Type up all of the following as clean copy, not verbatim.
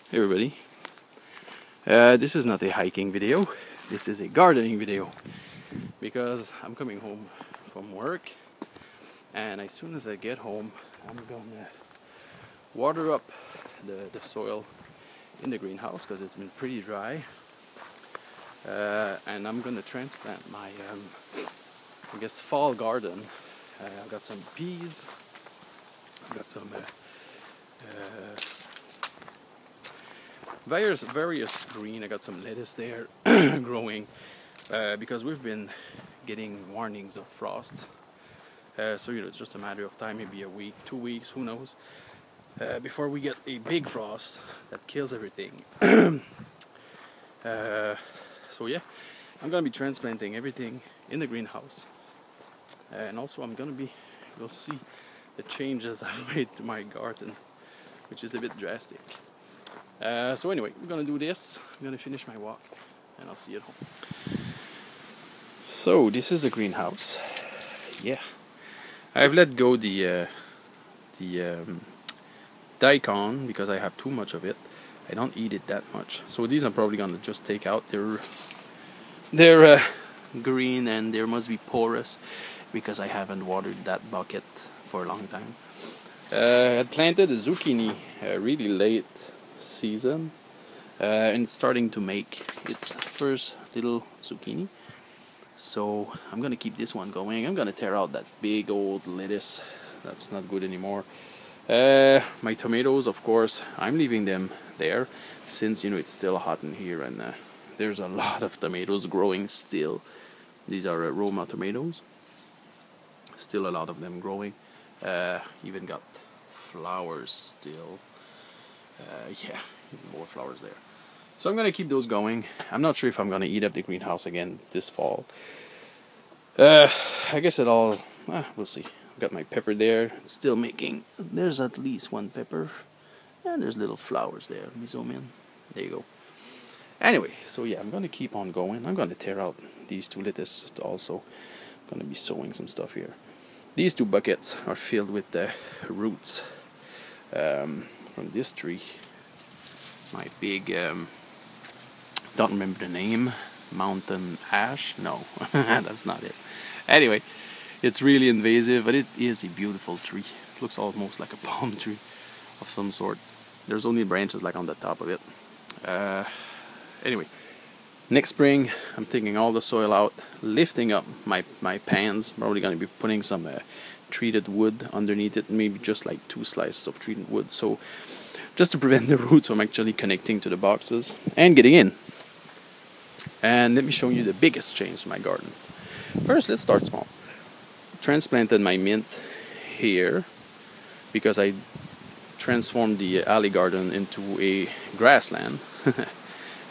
Hey everybody, this is not a hiking video, this is a gardening video because I'm coming home from work and as soon as I get home I'm gonna water up the soil in the greenhouse because it's been pretty dry, and I'm gonna transplant my I guess fall garden. I've got some peas, I've got some various green. I got some lettuce there growing because we've been getting warnings of frost. So it's just a matter of time, maybe a week, 2 weeks, who knows, before we get a big frost that kills everything. So yeah, I'm gonna be transplanting everything in the greenhouse, and also you'll see the changes I've made to my garden, which is a bit drastic. So anyway, we're gonna do this. I'm gonna finish my walk and I'll see you at home. So this is a greenhouse. Yeah, I've let go the daikon because I have too much of it. I don't eat it that much. So these I'm probably gonna just take out. They're green and they must be porous because I haven't watered that bucket for a long time. I had planted a zucchini really late season, and it's starting to make its first little zucchini, so I'm gonna keep this one going. I'm gonna tear out that big old lettuce that's not good anymore. My tomatoes, of course, I'm leaving them there since it's still hot in here, and there's a lot of tomatoes growing still. These are aroma tomatoes, still a lot of them growing, even got flowers still. Yeah, more flowers there. So I'm gonna keep those going. I'm not sure if I'm gonna eat up the greenhouse again this fall. I guess we'll see. I've got my pepper there, it's still making. There's at least one pepper, and there's little flowers there. Let me zoom in. There you go. Anyway, so yeah, I'm gonna keep on going. I'm gonna tear out these two lettuce also. I'm gonna be sowing some stuff here. These two buckets are filled with the roots from this tree. My big, don't remember the name, mountain ash? No, that's not it. Anyway, it's really invasive, but it is a beautiful tree. It looks almost like a palm tree of some sort. There's only branches like on the top of it. Anyway, next spring I'm taking all the soil out, lifting up my pans. Probably going to be putting some treated wood underneath it, maybe just like 2 slices of treated wood, so just to prevent the roots from actually connecting to the boxes and getting in. And let me show you the biggest change to my garden. First, let's start small. Transplanted my mint here because I transformed the alley garden into a grassland.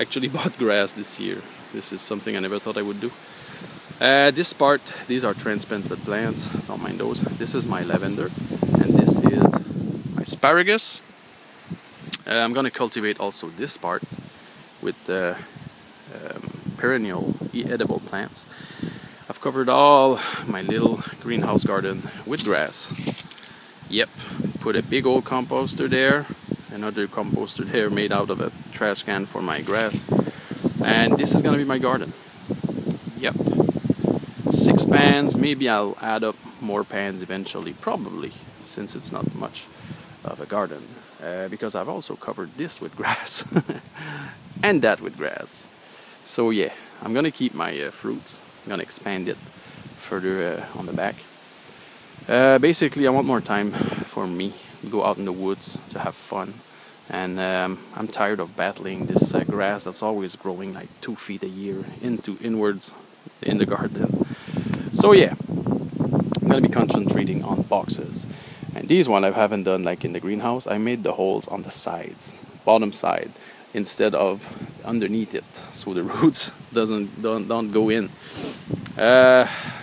Actually bought grass this year. This is something I never thought I would do. This part, these are transplanted plants, don't mind those. This is my lavender, and this is my asparagus. I'm going to cultivate also this part with perennial edible plants. I've covered all my little greenhouse garden with grass. Yep, put a big old composter there, another composter there made out of a trash can for my grass, and this is going to be my garden. Yep. 6 pans, maybe I'll add up more pans eventually, probably, since it's not much of a garden, because I've also covered this with grass and that with grass. So yeah, I'm gonna keep my fruits. I'm gonna expand it further on the back. Basically I want more time for me to go out in the woods to have fun, and I'm tired of battling this grass that's always growing like 2 feet a year inwards in the garden. So yeah, I'm gonna be concentrating on boxes, and these one I haven't done like in the greenhouse. I made the holes on the sides, bottom side, instead of underneath it, so the roots don't go in.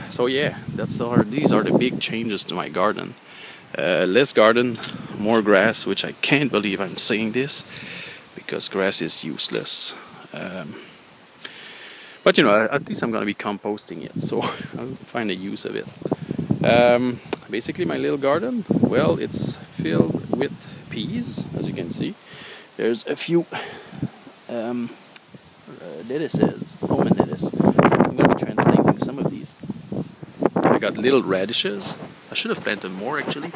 So yeah, these are the big changes to my garden. Less garden, more grass, which I can't believe I'm saying this because grass is useless. But at least I'm gonna be composting it, so I'll find a use of it. Basically my little garden, well, it's filled with peas, as you can see. There's a few lettuces, Roman lettuce. I'm going to be transplanting some of these. I got little radishes. I should have planted more actually,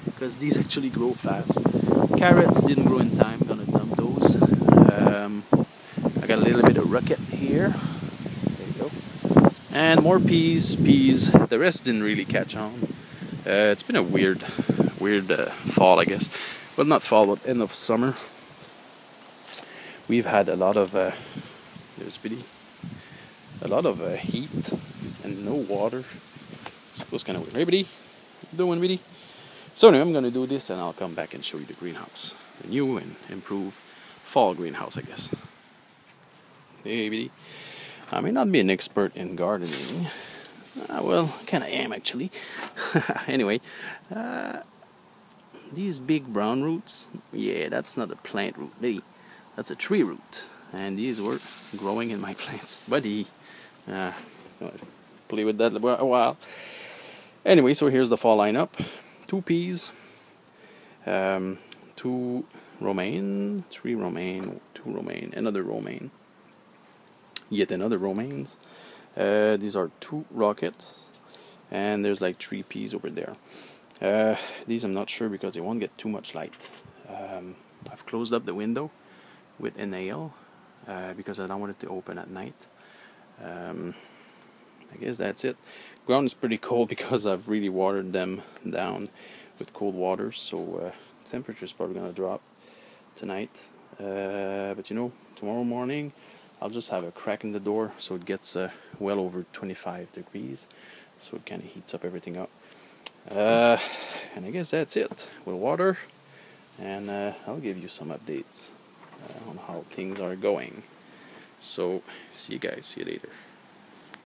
because these actually grow fast. Carrots didn't grow in time. I'm gonna dump those. I got a little bit of rocket here. There you go. And more peas. The rest didn't really catch on. It's been a weird fall, I guess. Well, not fall, but end of summer. We've had a lot of heat and no water. So it was kind of weird. Hey, Biddy, what you doing, Biddy? So anyway, I'm gonna do this, and I'll come back and show you the greenhouse, the new and improved fall greenhouse, I guess. Hey, Biddy. I may not be an expert in gardening. Well, kind of am actually. Anyway, these big brown roots, yeah, that's not a plant root, Biddy. That's a tree root, and these were growing in my plants, buddy. Play with that a while. Anyway, so here's the fall lineup: 2 peas, 2 romaine, 3 romaine, 2 romaine, another romaine, yet another romaines. These are 2 rockets, and there's like 3 peas over there. These I'm not sure because they won't get too much light. I've closed up the window with a nail because I don't want it to open at night. I guess that's it. Ground is pretty cold because I've really watered them down with cold water, so temperature is probably gonna drop tonight. But you know, tomorrow morning I'll just have a crack in the door so it gets well over 25 degrees, so it kind of heats up everything up. And I guess that's it. We'll water, and I'll give you some updates on how things are going. So see you guys. See you later.